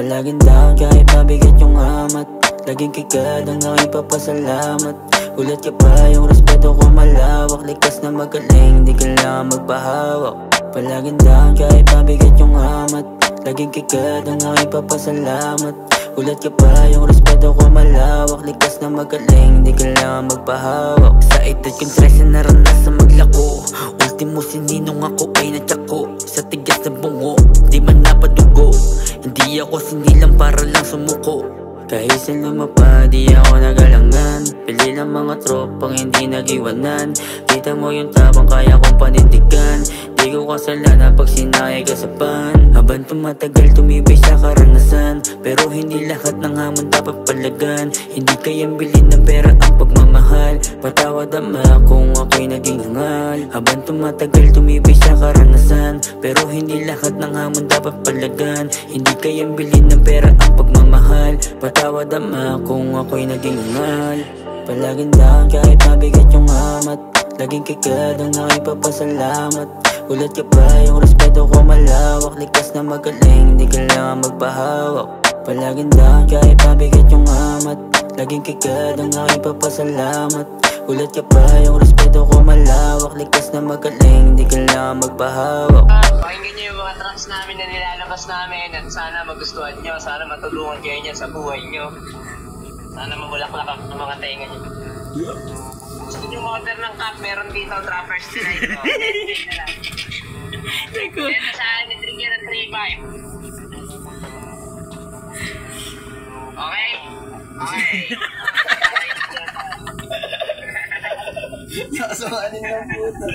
Palaging down kahit mabigat yung amat. Laging kikad ang aking papasalamat. Ulat ka pa, yung respeto ko malawak. Likas na magaling, di kailangan magpahawak. Palaging down kahit mabigat yung amat. Laging kikad ang aking papasalamat. Ulat ka pa, yung respeto ko malawak. Likas na magaling, di kailangan magpahawak. Sa edad kong 13 naranasan maglako. Ultimo sininong ako ay natsako. Sa tigas na bungo, di man napadugo. Hindi ako sinilang para lang sumuko. Kahit sa lumapa, di ako nagalangan. Pili ng mga tropang hindi nag-iwanan. Kita mo yung tapang kaya kong panindigan. Di ko kasalanan pag sinayay ka sa pan. Habang tumatagal tumibay sa karanasan. Pero hindi lahat ng hamon dapat palagan. Hindi kayang bilhin ng pera ang pagmamahal. Patawad ama kung ako'y naging hangal. Habang tumatagal tumibay sa karanasan. Pero hindi lahat ng hamon dapat palagan. Hindi kayang bilhin ng pera ang pagmamahal. Patawad ama kung ako'y naging hangal. Palaging down kahit mabigat yung amat. Laging kikad ang aking papasalamat. Ulat ka pa, yung respeto ko malawak. Likas na magaling, di kailangan magpahawak. Palaging down kahit mabigat yung amat. Laging kikad ang aking papasalamat. Ulat ka pa, yung respeto ko malawak. Likas na magaling, di kailangan magpahawak. Pakinggan nyo yung mga tracks namin na nilalabas namin. At sana magustuhan nyo, sana matulungan kayo niyan sa buhay nyo. Sana mabulaklak ang mga tenga nyo. Gusto nyo order ng cup, meron dito Trappers Delight. Yan na sa Nitrigger at 3.5. Okay? Okay. Nakasamaan din ng puta.